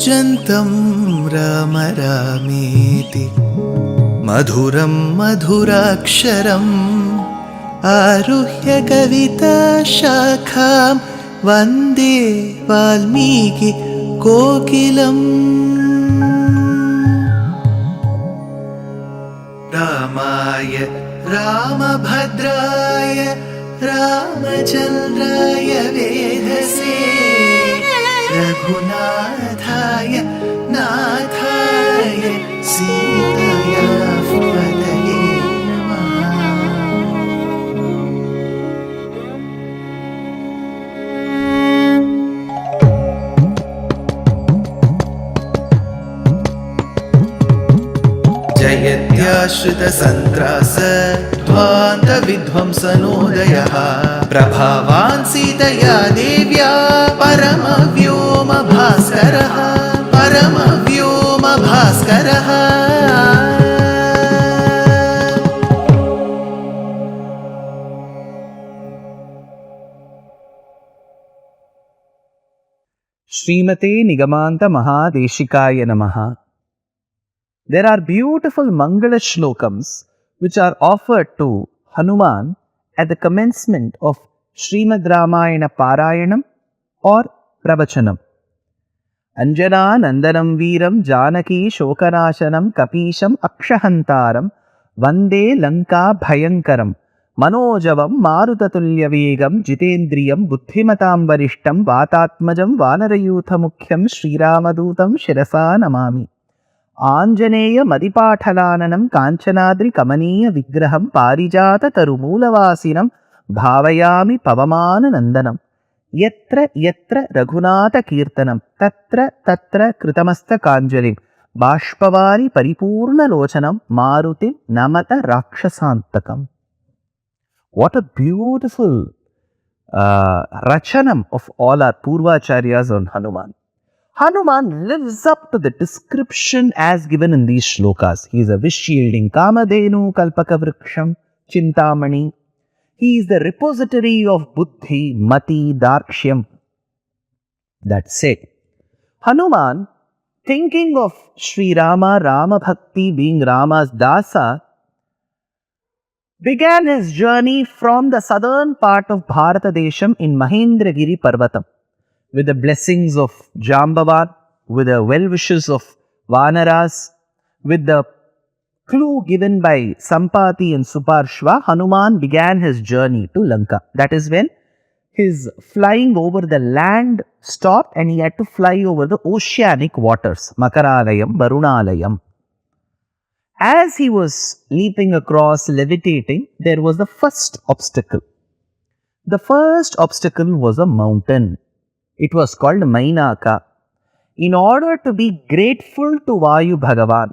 कूजन्तं राम रामेति मधुरं मधुराक्षरम् आरुह्य कविताशाखां वन्दे वाल्मीकि कोकिलम्। रामाय रामभद्राय रामचन्द्राय वेधसे रघुनाथाय नाथाय सीताया पतये नमः। जयत्याश्रितसन्त्रास ध्वान्तविध्वंसनोदयः प्रभावान् सीतया देव्या परमव्योमभास्करः परमव्योमभास्करः। श्रीमते निगमान्त महादेशिकाय नमः। There are beautiful Mangala shlokams which are offered to Hanuman at the commencement of Srimad Ramayana Parayanam or Pravachanam. Anjana Nandanam Veeram Janaki Shokanashanam Kapisham Akshahantaram Vande Lanka Bhayankaram Manojavam Marutatulyavegam Jitendriyam Buddhimatam Varishtam Vatatmajam Vanarayutha Mukhyam Sriramadutam Shirasa Namami. Anjaneya మదిపాఠలాననం Kanchanadri కమనీయ విగ్రహం పారిజాత తరుమూలవాసినం భావయామి పవమాననందనం. యత్ర యత్ర రఘునాథ కీర్తనం తత్ర తత్ర కృతమస్తకాంజలిం బాష్పవారి పరిపూర్ణలోచనం మారుతి నమత రాక్షసాంతకం. వాట్ అ బ్యూటిఫుల్ రచనం ఆఫ్ ఆల్ ఆర్ పూర్వాచార్యాస్ on Hanuman. Hanuman lives up to the description as given in these shlokas. He is a wish-yielding Kamadhenu Kalpaka Vriksham Chintamani. He is the repository of Buddhi, Mati, Darshyam. That said, Hanuman, thinking of Sri Rama, Rama Bhakti being Rama's Dasa, began his journey from the southern part of Bharatadesham in Mahendragiri Parvatam. With the blessings of Jambavan, with the well wishes of Vanaras, with the clue given by Sampati and Suparshva, Hanuman began his journey to Lanka. That is when his flying over the land stopped and he had to fly over the oceanic waters, Makaralayam, Varunalayam. As he was leaping across, levitating, there was the first obstacle. The first obstacle was a mountain. It was called Mainaka. In order to be grateful to Vayu Bhagavan,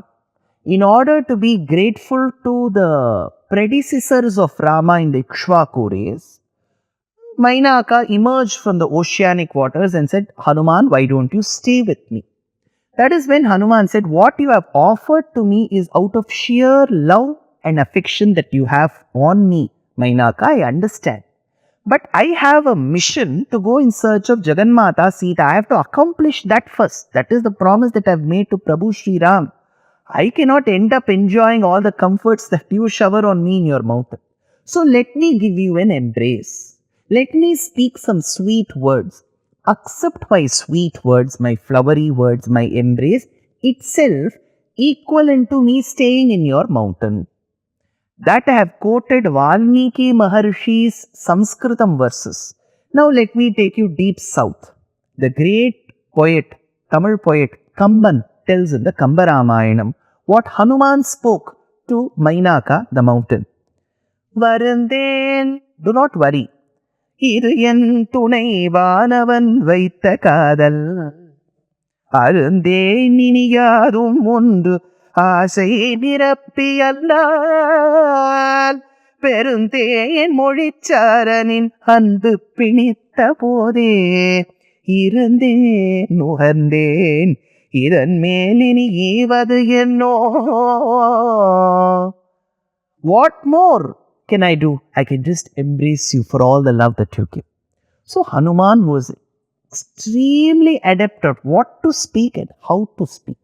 in order to be grateful to the predecessors of Rama in the Ikshvaku race, Mainaka emerged from the oceanic waters and said, Hanuman, why don't you stay with me? That is when Hanuman said, what you have offered to me is out of sheer love and affection that you have on me. Mainaka, I understand. But I have a mission to go in search of Jagannatha Sita. I have to accomplish that first. That is the promise that I have made to Prabhu Sri Ram. I cannot end up enjoying all the comforts that you shower on me in your mountain. So let me give you an embrace. Let me speak some sweet words. Accept my sweet words, my flowery words, my embrace itself equivalent to me staying in your mountain. That I have quoted Valmiki Maharshi's Sanskritam verses. Now let me take you deep south. The great poet, Tamil poet Kamban tells in the Kamba Ramayanam what Hanuman spoke to Mainaka, the mountain. Varandhen, do not worry. Iru en tunai vaanavan vaitha kaadal. Arundhen iniyadum undu. ஆசை நிரப்பியல்லால் பெருந்தேன் மொழிச்சாரனின் அன்பு பிணித்த போதே இருந்தேன் நுகர்ந்தேன் இதன் மேலினி ஈவது என்னோ. What more can I do? I can just embrace you for all the love that you give. So Hanuman was extremely adept at what to speak and how to speak.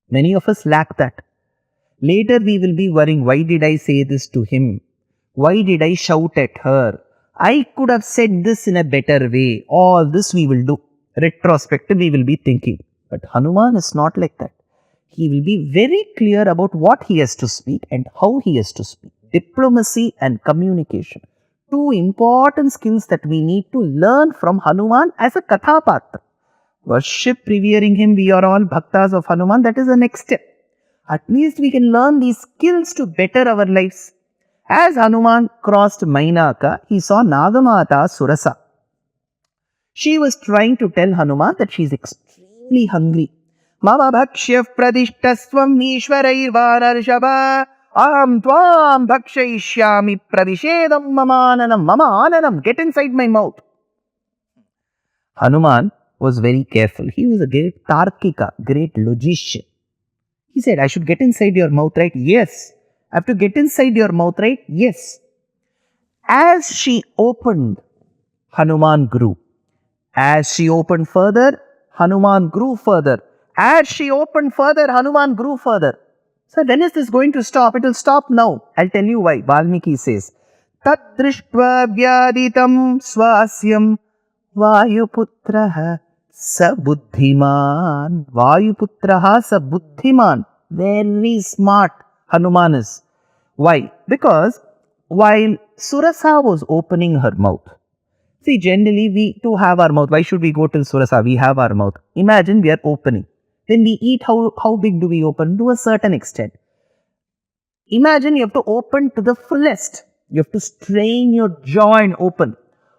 Many of us lack that. Later we will be worrying, why did I say this to him? Why did I shout at her? I could have said this in a better way. All this we will do. Retrospective we will be thinking. But Hanuman is not like that. He will be very clear about what he has to speak and how he has to speak. Diplomacy and communication. Two important skills that we need to learn from Hanuman as a Kathapatra. Worship, revering him, we are all bhaktas of Hanuman. That is the next step. At least we can learn these skills to better our lives. As Hanuman crossed Mainaka, he saw Nagamata Surasa. She was trying to tell Hanuman that she is extremely hungry. Mama bhakshya pradishtasvam ishwarair vararshava aham tvam bhakshayishyami pravishedam mamananam mamananam. Get inside my mouth. Hanuman was very careful. He was a great Tarkika, great logician. He said, I should get inside your mouth, right? Yes. I have to get inside your mouth, right? Yes. As she opened, Hanuman grew. As she opened further, Hanuman grew further. As she opened further, Hanuman grew further. So when is this going to stop? It will stop now. I'll tell you why. Valmiki says, Tat drishtva vyaditam swasyam Vayuputraha sa buddhiman. Vayuputraha sa buddhiman. Very smart Hanuman is. Why? Because while Surasa was opening her mouth, see, generally we too have our mouth. Why should we go till Surasa? We have our mouth. Imagine we are opening. When we eat, how big do we open? To a certain extent. Imagine you have to open to the fullest. You have to strain your jaw and open.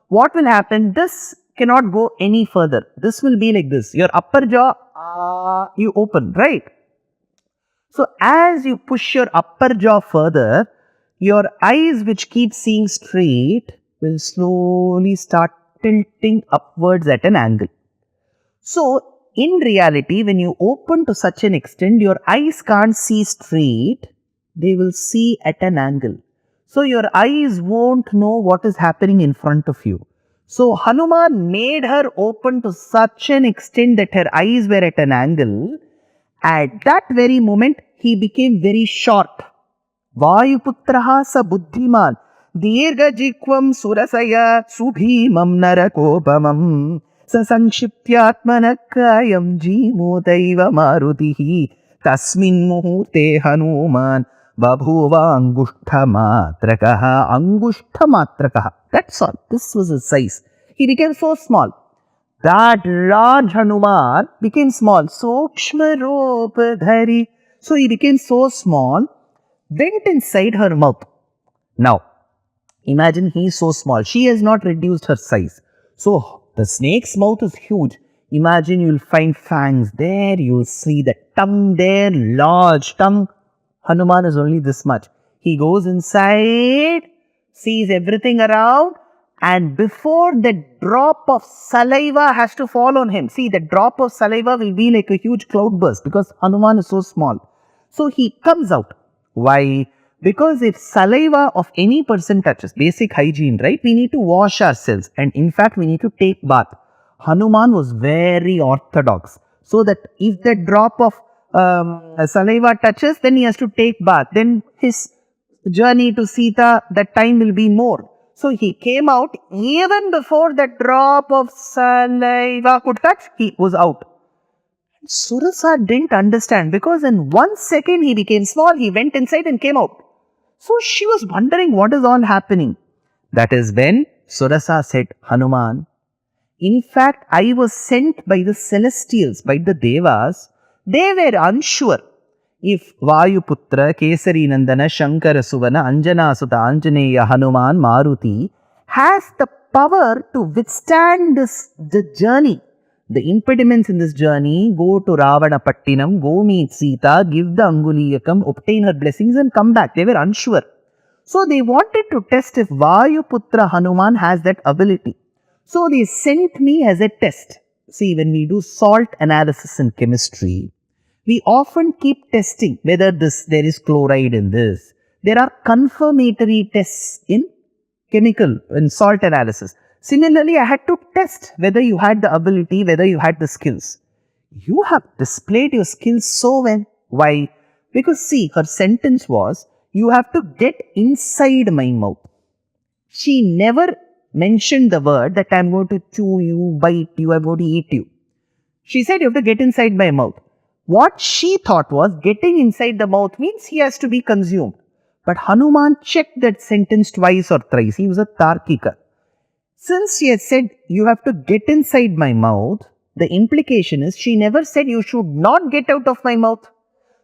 What will happen? This cannot go any further. This will be like this. Your upper jaw, you open, right? So as you push your upper jaw further, your eyes which keep seeing straight will slowly start tilting upwards at an angle. So in reality, when you open to such an extent, your eyes can't see straight, they will see at an angle. So your eyes won't know what is happening in front of you. So Hanuman made her open to such an extent that her eyes were at an angle. At that very moment, he became very short. Vayuputraha sa buddhiman. Dirga jikvam surasaya subhimam narakopamam. Sasankshiptyatmanakayam jimotaiva marutihi. Tasmin muhurte Hanuman. Babhuva angushthamatrakaha. Angushthamatrakaha. That's all. This was his size. He became so small. That large Hanuman became small. Sukshma ropadhari. So he became so small, went inside her mouth. Now, imagine he is so small. She has not reduced her size. So the snake's mouth is huge. Imagine you will find fangs there. You will see the tongue there, large tongue. Hanuman is only this much. He goes inside, sees everything around, and before the drop of saliva has to fall on him. See, the drop of saliva will be like a huge cloudburst because Hanuman is so small. So he comes out. Why? Because if saliva of any person touches, basic hygiene, right? We need to wash ourselves, and in fact we need to take bath. Hanuman was very orthodox. So that if the drop of saliva touches, then he has to take bath. Then his journey to Sita, that time will be more. So he came out even before the drop of saliva could touch, he was out. Surasa didn't understand because in 1 second he became small, he went inside and came out. So she was wondering what is all happening. That is when Surasa said, Hanuman, in fact I was sent by the celestials, by the devas. They were unsure if Vayuputra, Kesari Nandana, Shankara Suvana, Anjana Sutta, Anjaneya, Hanuman, Maruti has the power to withstand the journey. The impediments in this journey, go to Ravana Pattinam, go meet Sita, give the Anguliyakam, obtain her blessings and come back. They were unsure. So they wanted to test if Vayuputra Hanuman has that ability. So they sent me as a test. See, when we do salt analysis in chemistry, we often keep testing whether there is chloride in this. There are confirmatory tests in chemical, in salt analysis. Similarly, I had to test whether you had the ability, whether you had the skills. You have displayed your skills so well. Why? Because see, her sentence was, you have to get inside my mouth. She never mentioned the word that I'm going to chew you, bite you, I'm going to eat you. She said you have to get inside my mouth. What she thought was getting inside the mouth means he has to be consumed. But Hanuman checked that sentence twice or thrice. He was a Tarkika. Since she has said you have to get inside my mouth, the implication is she never said you should not get out of my mouth.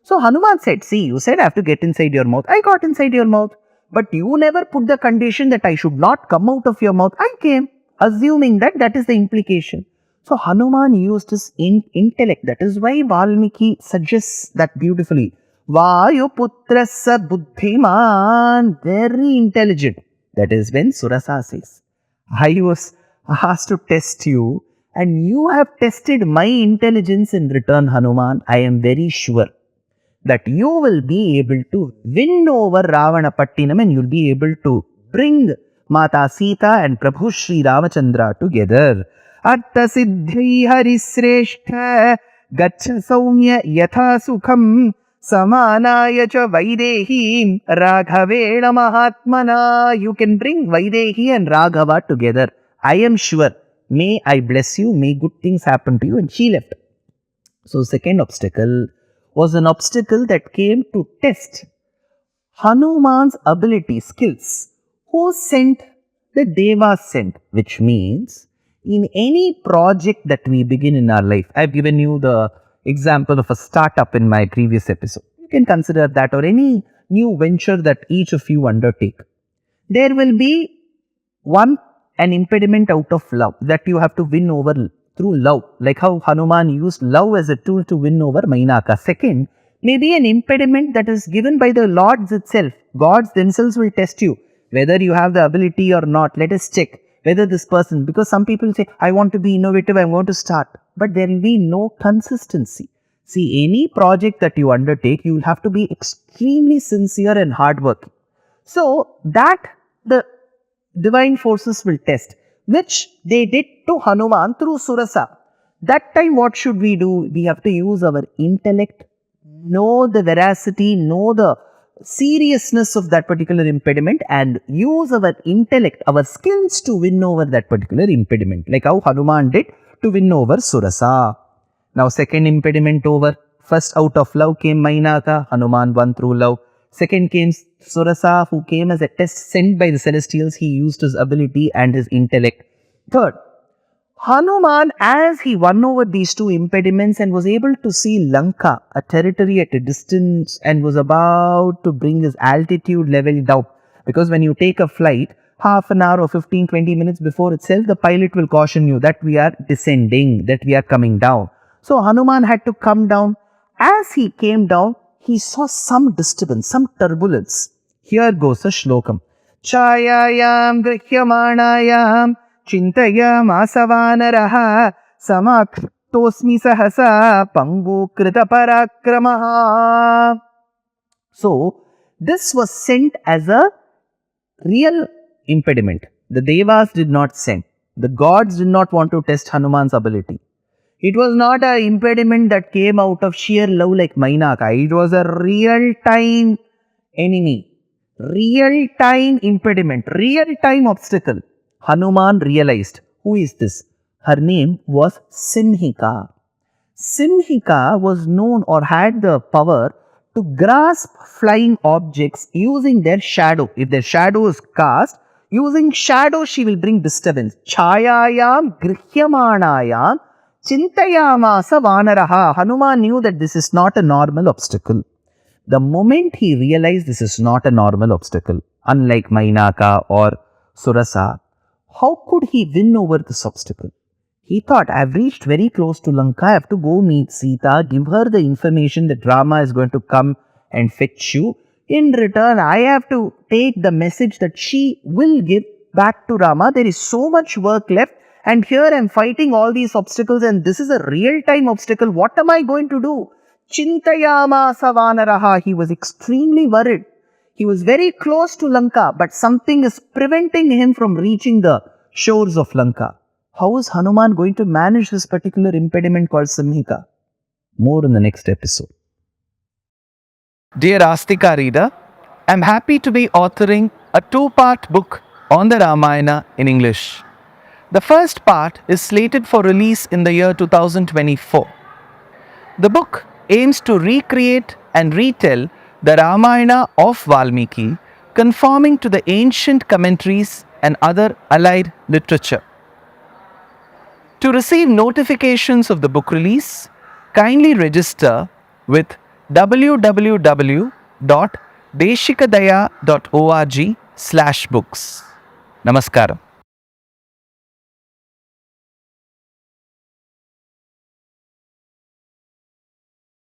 So Hanuman said, see, you said I have to get inside your mouth. I got inside your mouth. But you never put the condition that I should not come out of your mouth. I came, assuming that that is the implication. So Hanuman used his intellect. That is why Valmiki suggests that beautifully. Vayuputrasa buddhiman, very intelligent. That is when Surasa says, I was asked to test you and you have tested my intelligence in return, Hanuman. I am very sure that you will be able to win over Ravana Pattinam and you'll be able to bring Mata Sita and Prabhu Sri Ramachandra together. Artha Siddhi Harisreshtha Gacha Saumya Yatha Sukham Samanaya cha Vaidehim Raghavena Mahatmana. You can bring Vaidehi and Raghava together. I am sure. May I bless you. May good things happen to you. And she left. So second obstacle was an obstacle that came to test Hanuman's ability, skills. Who sent? The Devas sent, which means in any project that we begin in our life, I've given you the example of a startup in my previous episode. You can consider that, or any new venture that each of you undertake. There will be an impediment out of love that you have to win over through love, like how Hanuman used love as a tool to win over Mainaka. Second, maybe an impediment that is given by the Lords itself. Gods themselves will test you, whether you have the ability or not. Let us check whether this person, because some people say, I want to be innovative, I want to start, but there will be no consistency. See, any project that you undertake, you will have to be extremely sincere and hardworking. So that the divine forces will test, which they did to Hanuman through Surasa. That time what should we do? We have to use our intellect, know the veracity, know the seriousness of that particular impediment, and use our intellect, our skills to win over that particular impediment, like how Hanuman did to win over Surasa. Now second impediment over. First out of love came Mainaka. Hanuman won through love. Second came Surasa, who came as a test sent by the celestials. He used his ability and his intellect. Third, Hanuman, as he won over these two impediments and was able to see Lanka, a territory at a distance, and was about to bring his altitude level down. Because when you take a flight, half an hour or 15-20 minutes before itself, the pilot will caution you that we are descending, that we are coming down. So Hanuman had to come down. As he came down, he saw some disturbance, some turbulence. Here goes a shlokam. Chayayam grihyamanayam Chintayam asavanaraha Samaktosmi sahasa Pangu krita parakramaha. So, this was sent as a real impediment. The Devas did not send. The gods did not want to test Hanuman's ability. It was not an impediment that came out of sheer love like Mainaka. It was a real-time enemy, real-time impediment, real-time obstacle. Hanuman realized, who is this? Her name was Simhika. Simhika was known or had the power to grasp flying objects using their shadow. If their shadow is cast, using shadow she will bring disturbance. Chayayam grihyamanayam Chintayamasa vanaraha. Hanuman knew that this is not a normal obstacle. The moment he realized this is not a normal obstacle, unlike Mainaka or Surasa, how could he win over this obstacle? He thought, I have reached very close to Lanka, I have to go meet Sita, give her the information that Rama is going to come and fetch you. In return, I have to take the message that she will give back to Rama. There is so much work left. And here I am fighting all these obstacles and this is a real-time obstacle. What am I going to do? Chintayamasa vanaraha. He was extremely worried. He was very close to Lanka, but something is preventing him from reaching the shores of Lanka. How is Hanuman going to manage this particular impediment called Simhika? More in the next episode. Dear Astika reader, I am happy to be authoring a two-part book on the Ramayana in English. The first part is slated for release in the year 2024. The book aims to recreate and retell the Ramayana of Valmiki, conforming to the ancient commentaries and other allied literature. To receive notifications of the book release, kindly register with www.deshikadaya.org/books. Namaskaram.